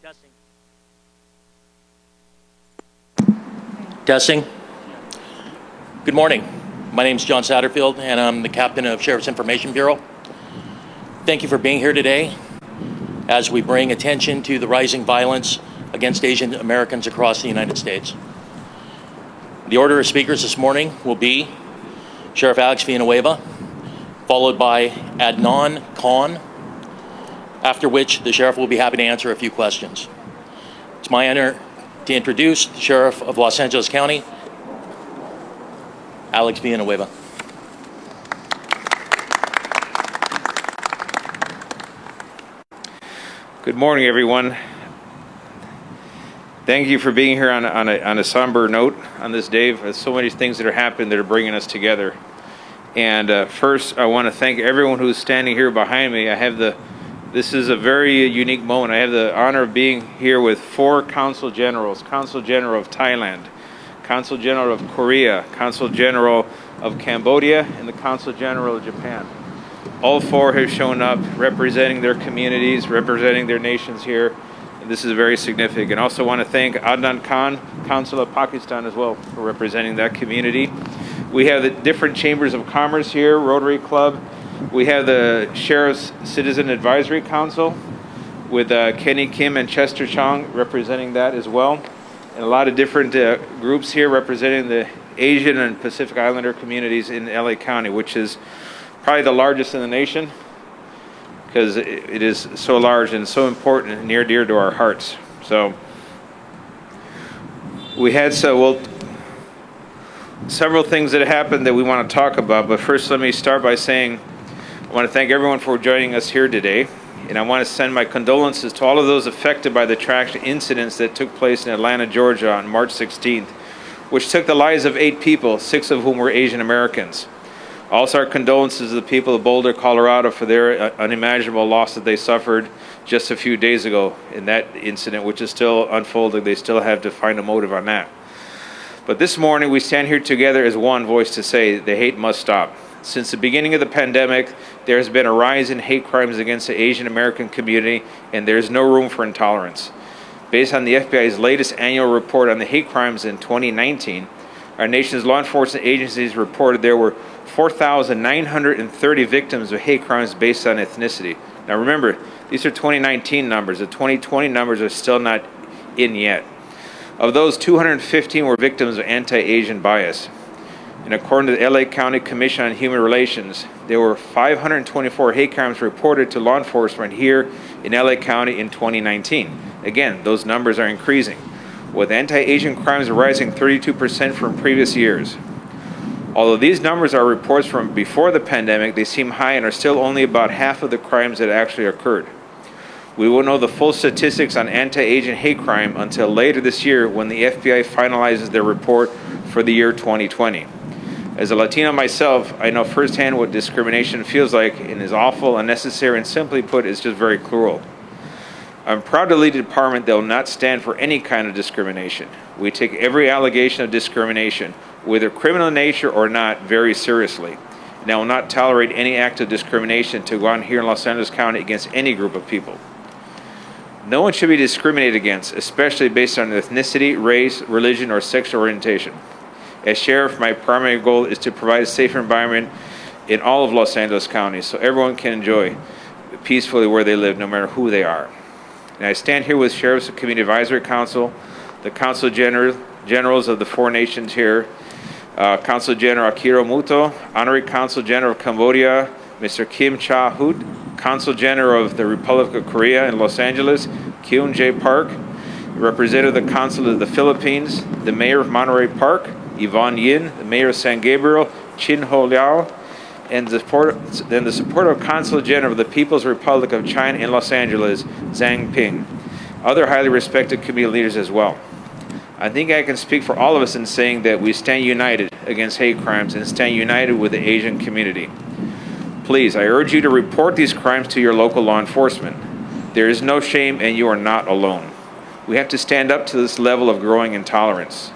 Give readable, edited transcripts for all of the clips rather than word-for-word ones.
Testing. Testing. Good morning. My name is John Satterfield, and I'm the captain of Sheriff's Information Bureau. Thank you for being here today as we bring attention to the rising violence against Asian Americans across the United States. The order of speakers this morning will be Sheriff Alex Villanueva, followed by Adnan Khan, after which the sheriff will be happy to answer a few questions. It's my honor to introduce the Sheriff of Los Angeles County, Alex Villanueva. Good morning, everyone. Thank you for being here on a somber note on this day. There's so many things that are happening that are bringing us together. And first, I want to thank everyone who's standing here behind me. This is a very unique moment. I have the honor of being here with 4 Consul Generals: Consul General of Thailand, Consul General of Korea, Consul General of Cambodia, and the Consul General of Japan. All 4 have shown up representing their communities, representing their nations here. And this is very significant. I also want to thank Adnan Khan, Consul of Pakistan as well, for representing that community. We have the different chambers of commerce here, Rotary Club. We have the Sheriff's Citizen Advisory Council with Kenny Kim and Chester Chong representing that as well. And a lot of different groups here representing the Asian and Pacific Islander communities in LA County, which is probably the largest in the nation because it is so large and so important and near dear to our hearts. So we had several things that happened that we want to talk about, but first let me start by saying I want to thank everyone for joining us here today, and I want to send my condolences to all of those affected by the tragic incidents that took place in Atlanta, Georgia on March 16th, which took the lives of 8 people, 6 of whom were Asian Americans. Also, our condolences to the people of Boulder, Colorado for their unimaginable loss that they suffered just a few days ago in that incident, which is still unfolding. They still have to find a motive on that. But this morning, we stand here together as one voice to say the hate must stop. Since the beginning of the pandemic, there has been a rise in hate crimes against the Asian American community, and there is no room for intolerance. Based on the FBI's latest annual report on the hate crimes in 2019, our nation's law enforcement agencies reported there were 4,930 victims of hate crimes based on ethnicity. Now remember, these are 2019 numbers. The 2020 numbers are still not in yet. Of those, 215 were victims of anti-Asian bias. And according to the LA County Commission on Human Relations, there were 524 hate crimes reported to law enforcement here in LA County in 2019. Again, those numbers are increasing, with anti-Asian crimes rising 32% from previous years. Although these numbers are reports from before the pandemic, they seem high and are still only about half of the crimes that actually occurred. We won't know the full statistics on anti-Asian hate crime until later this year when the FBI finalizes their report for the year 2020. As a Latino myself, I know firsthand what discrimination feels like and is awful, unnecessary, and simply put, is just very cruel. I'm proud to lead a department that will not stand for any kind of discrimination. We take every allegation of discrimination, whether criminal in nature or not, very seriously. And I will not tolerate any act of discrimination to go on here in Los Angeles County against any group of people. No one should be discriminated against, especially based on ethnicity, race, religion, or sexual orientation. As sheriff, my primary goal is to provide a safer environment in all of Los Angeles County so everyone can enjoy peacefully where they live, no matter who they are. And I stand here with Sheriff's Community Advisory Council, the Consul Generals of the 4 nations here, Consul General Akira Muto, Honorary Consul General of Cambodia, Mr. Kim Cha-hoot, Consul General of the Republic of Korea in Los Angeles, Kyun J. Park, Representative of the Consulate of the Philippines, the Mayor of Monterey Park, Yvonne Yin, the Mayor of San Gabriel, Chin Ho Liao, and the supportive Consul General of the People's Republic of China in Los Angeles, Zhang Ping. Other highly respected community leaders as well. I think I can speak for all of us in saying that we stand united against hate crimes and stand united with the Asian community. Please, I urge you to report these crimes to your local law enforcement. There is no shame and you are not alone. We have to stand up to this level of growing intolerance.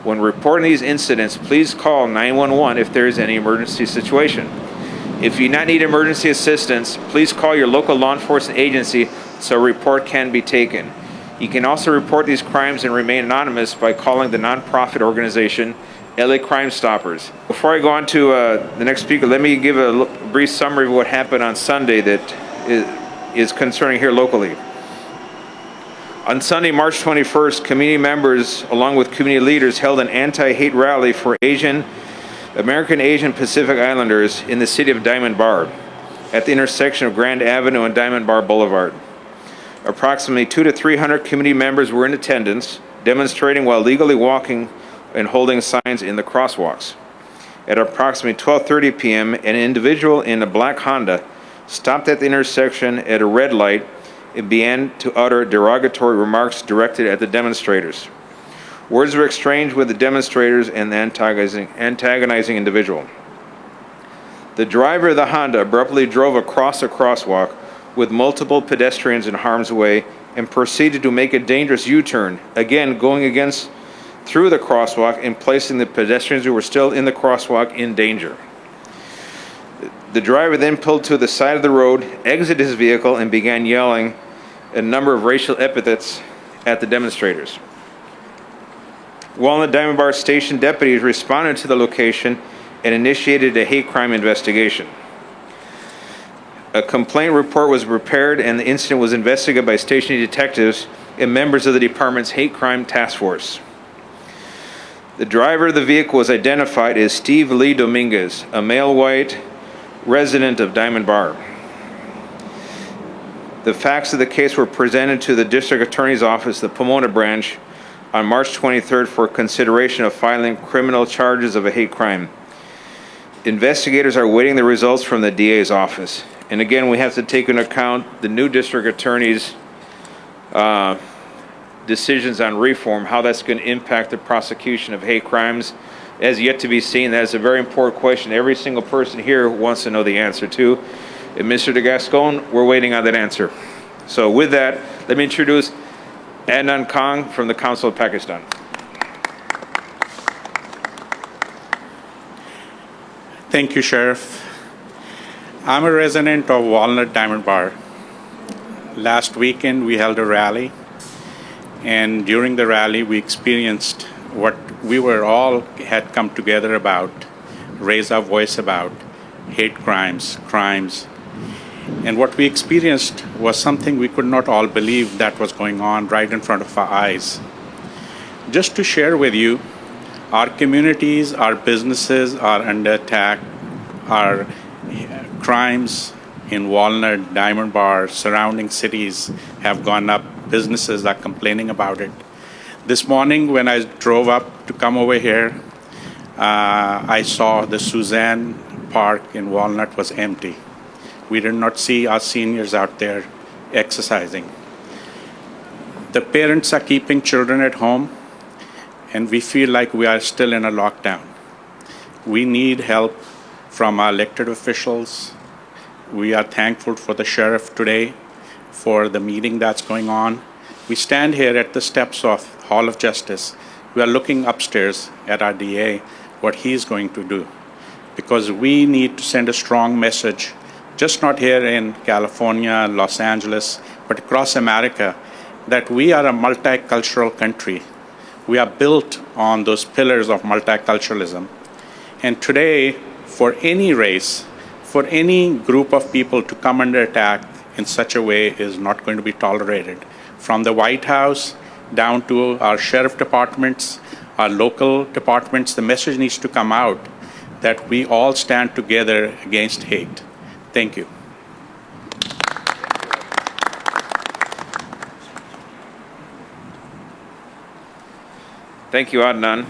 When reporting these incidents, please call 911 if there is any emergency situation. If you do not need emergency assistance, please call your local law enforcement agency so a report can be taken. You can also report these crimes and remain anonymous by calling the nonprofit organization LA Crime Stoppers. Before I go on to the next speaker, let me give a brief summary of what happened on Sunday that is concerning here locally. On Sunday, March 21st, community members, along with community leaders, held an anti-hate rally for American Asian Pacific Islanders in the city of Diamond Bar at the intersection of Grand Avenue and Diamond Bar Boulevard. Approximately 200 to 300 community members were in attendance, demonstrating while legally walking and holding signs in the crosswalks. At approximately 12:30 p.m., an individual in a black Honda stopped at the intersection at a red light and began to utter derogatory remarks directed at the demonstrators. Words were exchanged with the demonstrators and the antagonizing individual. The driver of the Honda abruptly drove across a crosswalk with multiple pedestrians in harm's way and proceeded to make a dangerous U-turn, again going through the crosswalk and placing the pedestrians who were still in the crosswalk in danger. The driver then pulled to the side of the road, exited his vehicle, and began yelling a number of racial epithets at the demonstrators. Walnut Diamond Bar station deputies responded to the location and initiated a hate crime investigation. A complaint report was prepared and the incident was investigated by station detectives and members of the department's hate crime task force. The driver of the vehicle was identified as Steve Lee Dominguez, a male white resident of Diamond Bar. The facts of the case were presented to the District Attorney's Office, the Pomona branch, on March 23rd for consideration of filing criminal charges of a hate crime. Investigators are awaiting the results from the DA's office. And again, we have to take into account the new District Attorney's decisions on reform, how that's going to impact the prosecution of hate crimes, as yet to be seen. That is a very important question every single person here wants to know the answer to. And Mr. DeGascon, we're waiting on that answer. So with that, let me introduce Adnan Khan from the Council of Pakistan. Thank you, Sheriff. I'm a resident of Walnut Diamond Bar. Last weekend, we held a rally, and during the rally, we experienced what we were all had come together about, raise our voice about, hate crimes. And what we experienced was something we could not all believe that was going on right in front of our eyes. Just to share with you, our communities, our businesses are under attack. Our crimes in Walnut, Diamond Bar, surrounding cities have gone up. Businesses are complaining about it. This morning when I drove up to come over here, I saw the Suzanne Park in Walnut was empty. We did not see our seniors out there exercising. The parents are keeping children at home, and we feel like we are still in a lockdown. We need help from our elected officials. We are thankful for the sheriff today for the meeting that's going on. We stand here at the steps of Hall of Justice. We are looking upstairs at our DA, what he's going to do, because we need to send a strong message, just not here in California, Los Angeles, but across America, that we are a multicultural country. We are built on those pillars of multiculturalism. And today, for any race, for any group of people to come under attack in such a way is not going to be tolerated. From the White House down to our sheriff departments, our local departments, the message needs to come out that we all stand together against hate. Thank you. Thank you, Adnan.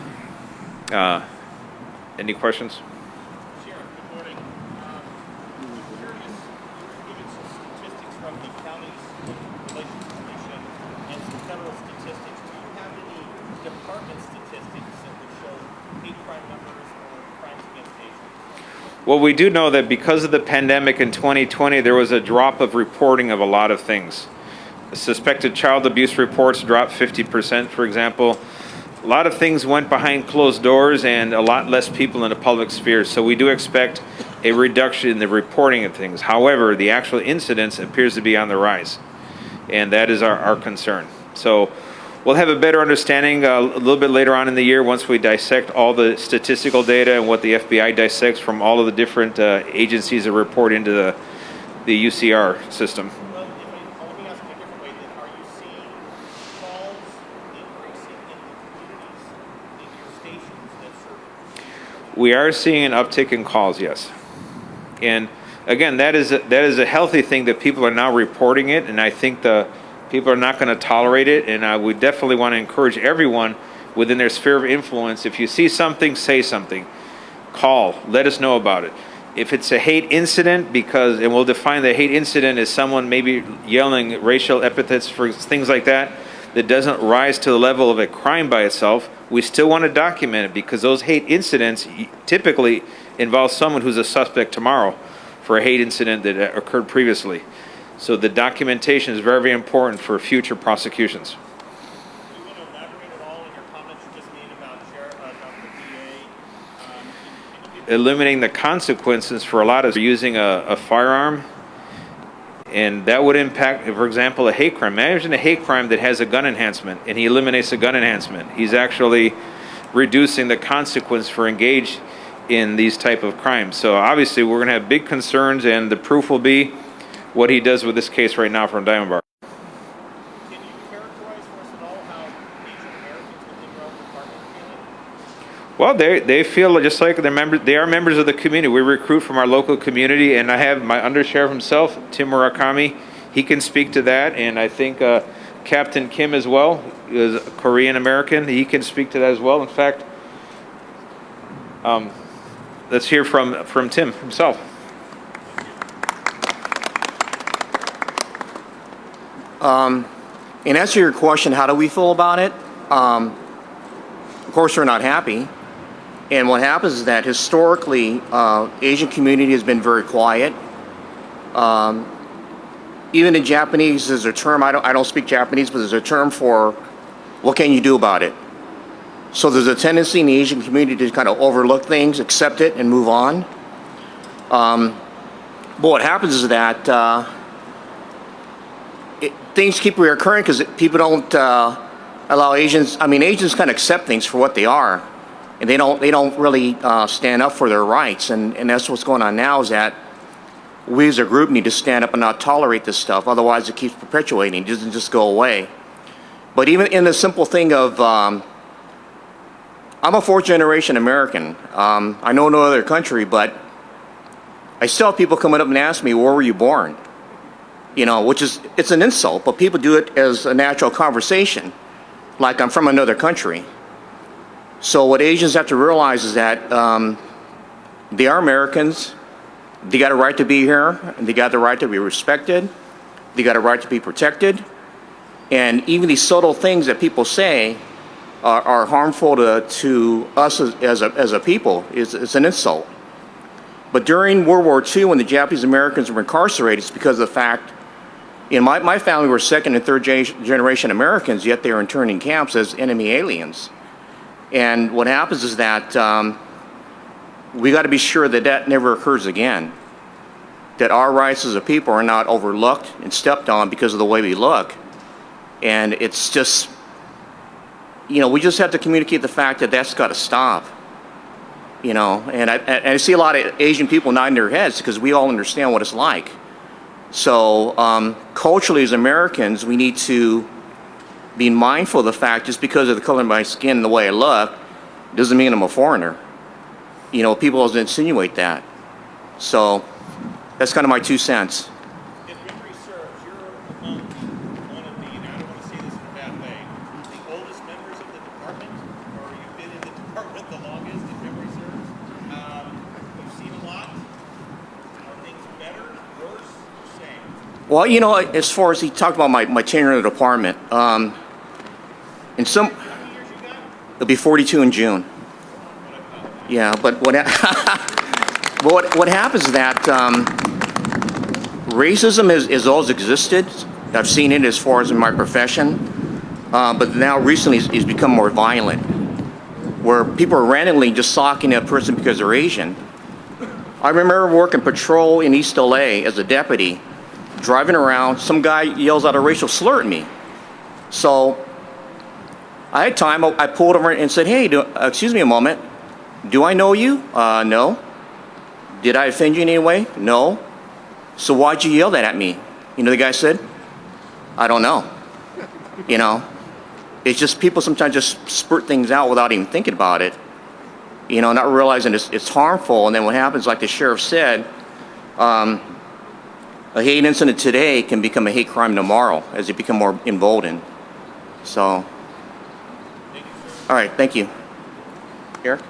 Any questions? Sheriff, good morning. Curious, you given some statistics from the county's Relations Commission and some federal statistics. Do you have any department statistics that would show hate crime numbers or crimes against Asians? Well, we do know that because of the pandemic in 2020, there was a drop of reporting of a lot of things. Suspected child abuse reports dropped 50%, for example. A lot of things went behind closed doors and a lot less people in the public sphere. So we do expect a reduction in the reporting of things. However, the actual incidence appears to be on the rise. and that is our concern. So we'll have a better understanding a little bit later on in the year once we dissect all the statistical data and what the FBI dissects from all of the different agencies that report into the UCR system. Well, let me ask you a different way then. Are you seeing calls increasing in the communities, in your stations that serve? We are seeing an uptick in calls, yes. And again, that is a healthy thing that people are now reporting it, and I think the people are not going to tolerate it. And I would definitely want to encourage everyone within their sphere of influence. If you see something, say something. Call. Let us know about it. If it's a hate incident, and we'll define the hate incident as someone maybe yelling racial epithets for things like that doesn't rise to the level of a crime by itself, we still want to document it, because those hate incidents typically involve someone who's a suspect tomorrow for a hate incident that occurred previously. So the documentation is very, very important for future prosecutions. Do you want to elaborate at all in your comments you just made about the DA? Eliminating the consequences for a lot of using a firearm, and that would impact, for example, a hate crime. Imagine a hate crime that has a gun enhancement, and he eliminates a gun enhancement. He's actually reducing the consequence for engaged in these type of crimes. So obviously we're going to have big concerns, and the proof will be what he does with this case right now from Diamond Bar. Can you characterize for us at all how Asian Americans within your own department are feeling? Well, they feel just like they are members of the community. We recruit from our local community, and I have my undersheriff himself, Tim Murakami. He can speak to that, and I think Captain Kim as well is Korean American. He can speak to that as well. In fact, let's hear from Tim himself. In answer to your question, how do we feel about it? Of course, we're not happy. And what happens is that historically, Asian community has been very quiet. Even in Japanese, there's a term, I don't speak Japanese, but there's a term for what can you do about it? So there's a tendency in the Asian community to kind of overlook things, accept it, and move on. But what happens is that things keep reoccurring because people don't allow Asians. I mean, Asians kind of accept things for what they are, and they don't really stand up for their rights. And that's what's going on now, is that we as a group need to stand up and not tolerate this stuff. Otherwise, it keeps perpetuating. It doesn't just go away. But even in the simple thing of, I'm a fourth-generation American. I know no other country, but I still have people coming up and ask me, where were you born? You know, it's an insult, but people do it as a natural conversation, like I'm from another country. So what Asians have to realize is that they are Americans. They got a right to be here, and they got the right to be respected. They got a right to be protected. And even these subtle things that people say are harmful to us as a people. It's an insult. But during World War II, when the Japanese Americans were incarcerated, it's because of the fact, my family were second and third generation Americans, yet they were interned in camps as enemy aliens. And what happens is that we got to be sure that that never occurs again. That our rights as a people are not overlooked and stepped on because of the way we look. And it's just, we just have to communicate the fact that that's got to stop. And I see a lot of Asian people nodding their heads because we all understand what it's like. So culturally, as Americans, we need to be mindful of the fact just because of the color of my skin and the way I look doesn't mean I'm a foreigner. People always insinuate that. So that's kind of my 2 cents. If memory serves, you're among one of the, and I don't want to say this in a bad way, the oldest members of the department, or you've been in the department the longest, if memory serves. You've seen a lot. Are things better, worse, or same? Well, as far as he talked about my tenure in the department, in some, How many years you got? it'll be 42 in June. Yeah, but what happens is that racism has always existed. I've seen it as far as in my profession, but now recently it's become more violent, where people are randomly just socking a person because they're Asian. I remember working patrol in East LA as a deputy driving around. Some guy yells out a racial slur at me. So I had time. I pulled over and said, hey, excuse me a moment. Do I know you? No. Did I offend you in any way? No. So why'd you yell that at me? You know, the guy said, I don't know. You know, it's just people sometimes just spurt things out without even thinking about it. You know, not realizing it's harmful. And then what happens, like the sheriff said, a hate incident today can become a hate crime tomorrow as they become more emboldened. So, all right, thank you. Eric?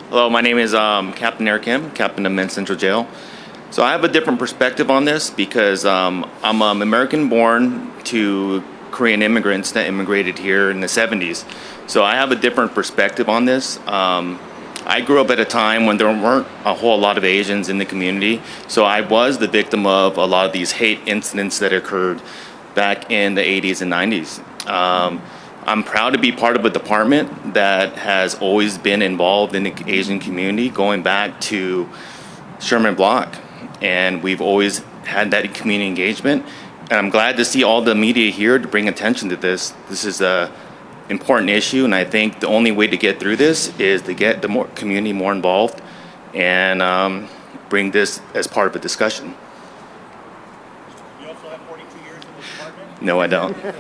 Hello, my name is Captain Eric Kim, Captain of Men's Central Jail. So I have a different perspective on this because I'm American-born to Korean immigrants that immigrated here in the 70s. So I have a different perspective on this. I grew up at a time when there weren't a whole lot of Asians in the community. So I was the victim of a lot of these hate incidents that occurred back in the 80s and 90s. I'm proud to be part of a department that has always been involved in the Asian community, going back to Sherman Block. And we've always had that community engagement. And I'm glad to see all the media here to bring attention to this. This is a important issue, and I think the only way to get through this is to get the community more involved and bring this as part of a discussion. You also have 42 years in this department? No, I don't. Can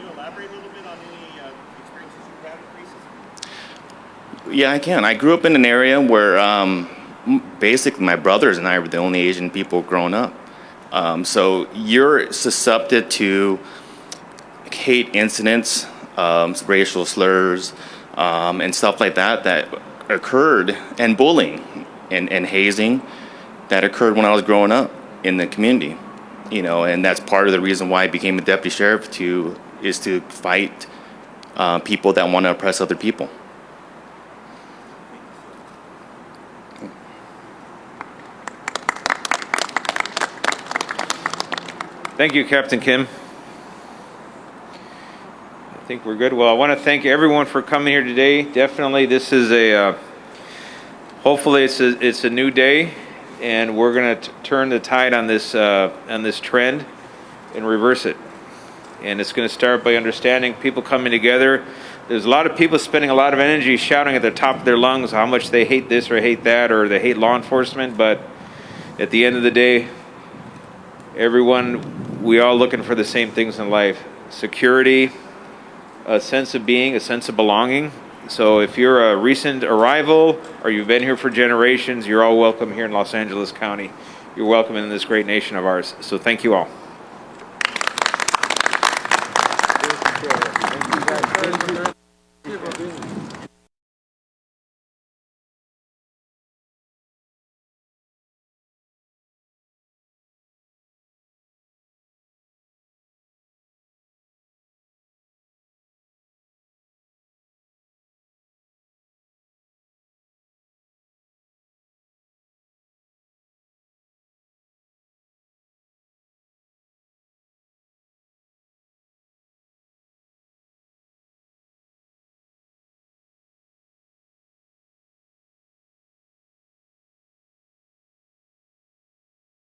you elaborate a little bit on any experiences you've had with racism? Yeah, I can. I grew up in an area where basically my brothers and I were the only Asian people growing up. So you're susceptible to hate incidents, racial slurs, and stuff like that that occurred, and bullying and hazing that occurred when I was growing up in the community. You know, and that's part of the reason why I became a deputy sheriff is to fight people that want to oppress other people. Thank you, Captain Kim. I think we're good. Well, I want to thank everyone for coming here today. Definitely, this is hopefully it's a new day, and we're going to turn the tide on this trend and reverse it. And it's going to start by understanding people coming together. There's a lot of people spending a lot of energy shouting at the top of their lungs how much they hate this or hate that or they hate law enforcement, but at the end of the day, we all looking for the same things in life: security, a sense of being, a sense of belonging. So if you're a recent arrival or you've been here for generations, you're all welcome here in Los Angeles County. You're welcome in this great nation of ours. So thank you all.